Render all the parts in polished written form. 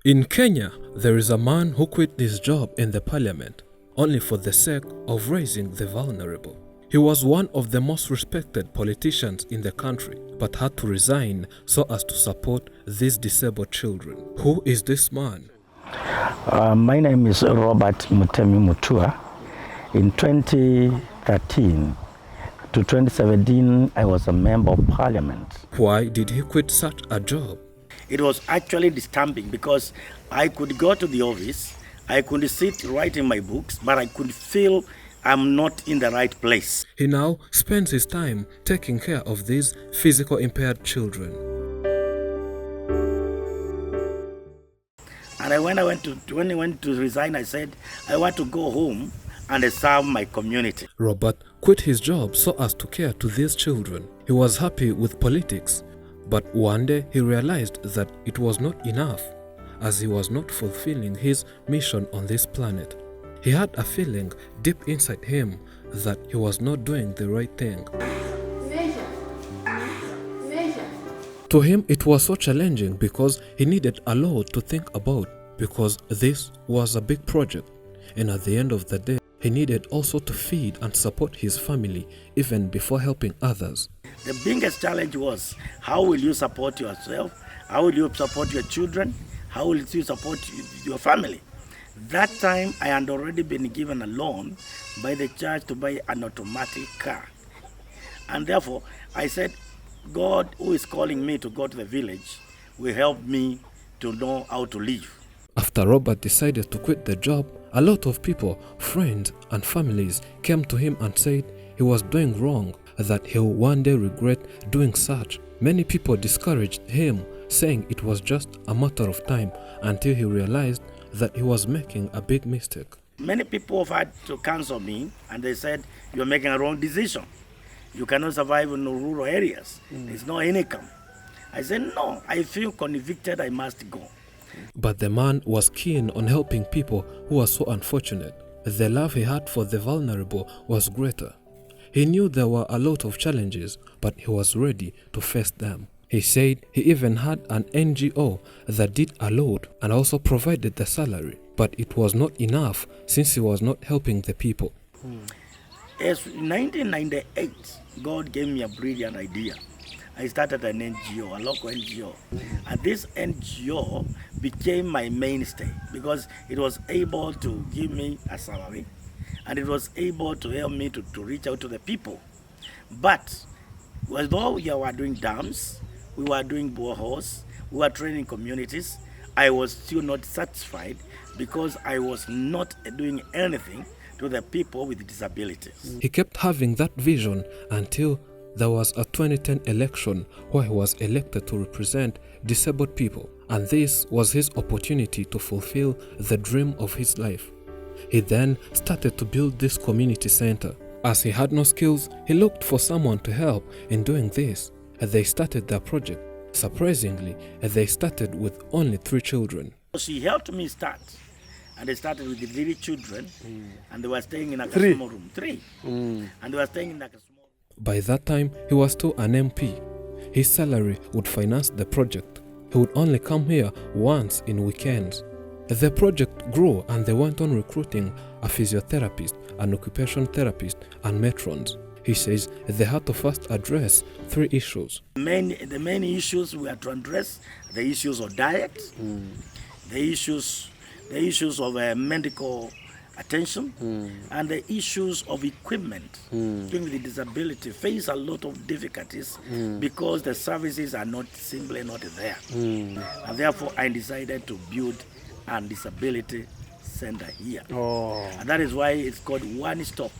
In Kenya, there is a man who quit his job in the parliament only for the sake of raising the vulnerable. He was one of the most respected politicians in the country, but had to resign so as to support these disabled children. Who is this man? My name is Robert Mutemi Mutua. In 2013 to 2017, I was a member of parliament. Why did he quit such a job? It was actually disturbing because I could go to the office, I could sit writing my books, but I could feel I'm not in the right place. He now spends his time taking care of these physical impaired children. And when I went to resign, I said, I want to go home and serve my community. Robert quit his job so as to care to these children. He was happy with politics, but one day he realized that it was not enough, as he was not fulfilling his mission on this planet. He had a feeling deep inside him that he was not doing the right thing. To him, it was so challenging because he needed a lot to think about, because this was a big project, and at the end of the day, he needed also to feed and support his family even before helping others. The biggest challenge was, how will you support yourself? How will you support your children? How will you support your family? That time, I had already been given a loan by the church to buy an automatic car. And therefore, I said, God, who is calling me to go to the village, will help me to know how to live. After Robert decided to quit the job, a lot of people, friends and families came to him and said he was doing wrong, that he'll one day regret doing such. Many people discouraged him, saying it was just a matter of time, until he realized that he was making a big mistake. Many people have had to counsel me, and they said, you're making a wrong decision. You cannot survive in the rural areas. There's no income. I said, no, I feel convicted, I must go. But the man was keen on helping people who were so unfortunate. The love he had for the vulnerable was greater. He knew there were a lot of challenges, but he was ready to face them. He said he even had an NGO that did a lot and also provided the salary, but it was not enough since he was not helping the people. As in 1998, God gave me a brilliant idea. I started an NGO, a local NGO. And this NGO became my mainstay because it was able to give me a salary and it was able to help me to reach out to the people. But although we were doing dams, we were doing boreholes, we were training communities, I was still not satisfied because I was not doing anything to the people with disabilities. He kept having that vision until there was a 2010 election where he was elected to represent disabled people, and this was his opportunity to fulfill the dream of his life. He then started to build this community center. As he had no skills, he looked for someone to help in doing this. They started their project. Surprisingly, they started with only 3 children. She helped me start, and they started with the 3 children, and they were staying in a small room. 3. And they were staying in a small. By that time, he was still an MP. His salary would finance the project. He would only come here once in weekends. The project grew and they went on recruiting a physiotherapist, an occupation therapist, and matrons. He says they had to first address 3 issues. The main issues we had to address, the issues of diet, the issues of medical attention, and the issues of equipment. People with disability face a lot of difficulties because the services are simply not there. And therefore, I decided to build a disability center here. And that is why it's called One Stop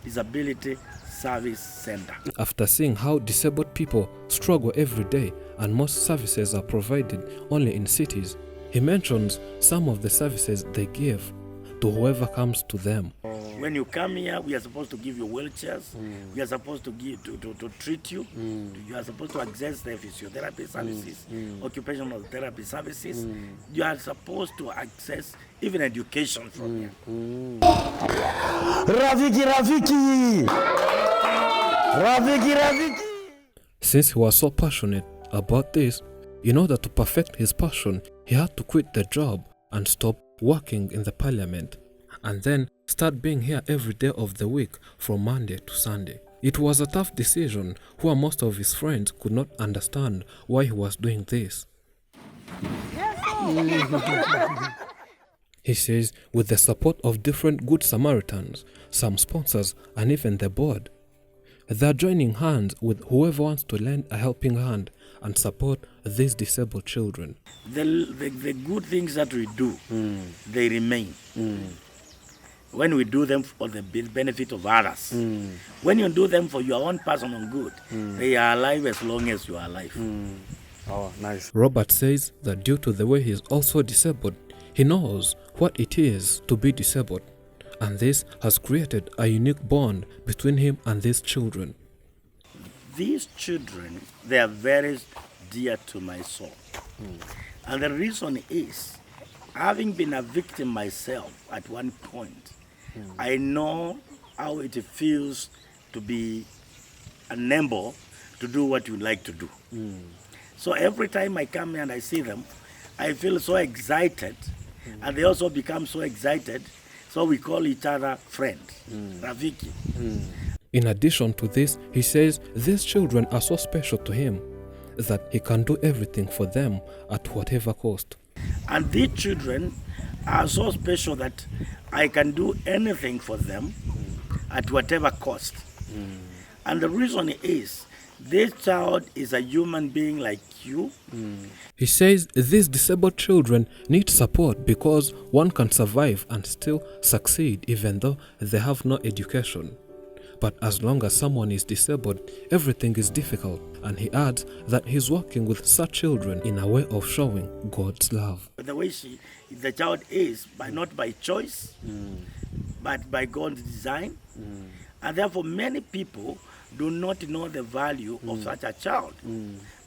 Disability Service Center. After seeing how disabled people struggle every day and most services are provided only in cities, he mentions some of the services they give to whoever comes to them. When you come here, we are supposed to give you wheelchairs. We are supposed to give to treat you. You are supposed to access the physiotherapy services, occupational therapy services. You are supposed to access even education from here. Rafiki! Since he was so passionate about this, in order to perfect his passion, he had to quit the job and stop working in the parliament, and then start being here every day of the week from Monday to Sunday. It was a tough decision where most of his friends could not understand why he was doing this. He says with the support of different Good Samaritans, some sponsors, and even the board, they are joining hands with whoever wants to lend a helping hand and support these disabled children. The good things that we do, they remain. When we do them for the benefit of others. When you do them for your own personal good, they are alive as long as you are alive. Oh, nice. Robert says that due to the way he is also disabled, he knows what it is to be disabled, and this has created a unique bond between him and these children. These children, they are very dear to my soul. And the reason is, having been a victim myself at one point, I know how it feels to be unable to do what you like to do. So every time I come here and I see them, I feel so excited, and they also become so excited, so we call each other friends, Rafiki. In addition to this, he says these children are so special to him that he can do everything for them at whatever cost. And these children are so special that I can do anything for them at whatever cost. And the reason is, this child is a human being like you. He says these disabled children need support because one can survive and still succeed even though they have no education. But as long as someone is disabled, everything is difficult, and he adds that he's working with such children in a way of showing God's love. The way the child is, not by choice, but by God's design. And therefore many people do not know the value of such a child.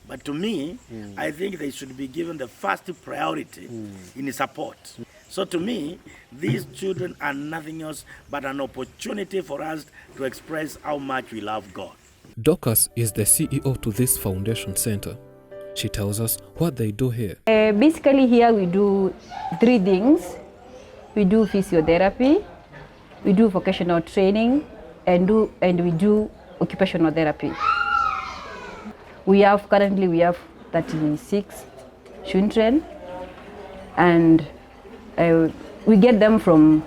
But to me, I think they should be given the first priority in support. So to me, these children are nothing else but an opportunity for us to express how much we love God. Dorcas is the CEO to this foundation center. She tells us what they do here. Basically here we do 3 things. We do physiotherapy, we do vocational training, and we do occupational therapy. Currently we have 36 children, and we get them from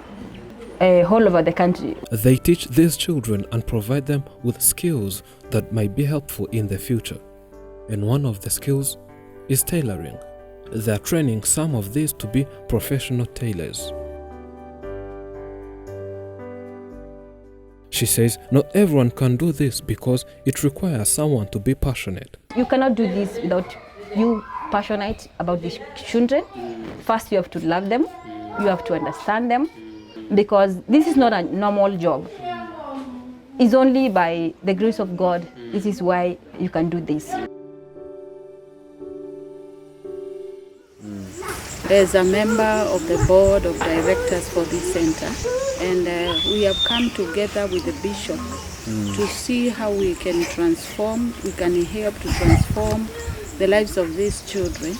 all over the country. They teach these children and provide them with skills that might be helpful in the future. And one of the skills is tailoring. They are training some of these to be professional tailors. She says not everyone can do this because it requires someone to be passionate. You cannot do this without you passionate about these children. First, you have to love them, you have to understand them, because this is not a normal job. It's only by the grace of God, this is why you can do this. As a member of the board of directors for this center, and we have come together with the bishop to see how we can help to transform the lives of these children.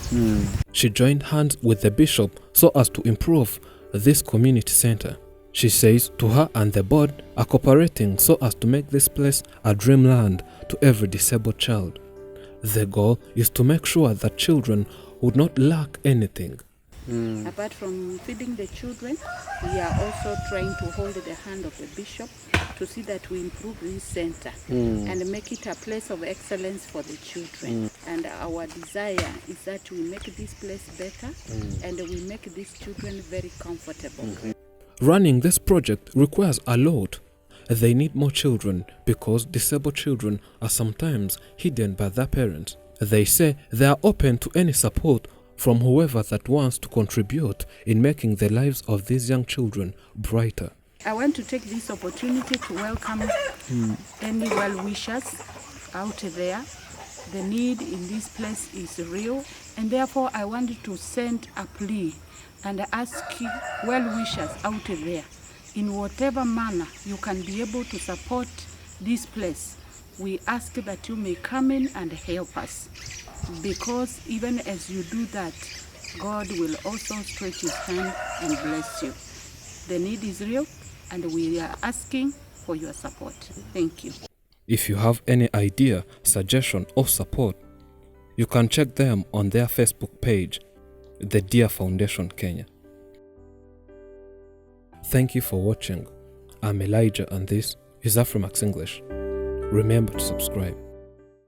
She joined hands with the bishop so as to improve this community center. She says to her and the board are cooperating so as to make this place a dreamland to every disabled child. The goal is to make sure that children would not lack anything. Apart from feeding the children, we are also trying to hold the hand of the bishop to see that we improve this center and make it a place of excellence for the children. And our desire is that we make this place better and we make these children very comfortable. Running this project requires a lot. They need more children because disabled children are sometimes hidden by their parents. They say they are open to any support from whoever that wants to contribute in making the lives of these young children brighter. I want to take this opportunity to welcome any well-wishers out there. The need in this place is real, and therefore I wanted to send a plea and ask well-wishers out there, in whatever manner you can be able to support this place, We ask that you may come in and help us, because even as you do that, God will also stretch his hand and bless you. The need is real, and we are asking for your support. Thank you. If you have any idea, suggestion or support, you can check them on their Facebook page, the Dear Foundation Kenya. Thank you for watching. I'm Elijah and this is Afrimax English. Remember to subscribe.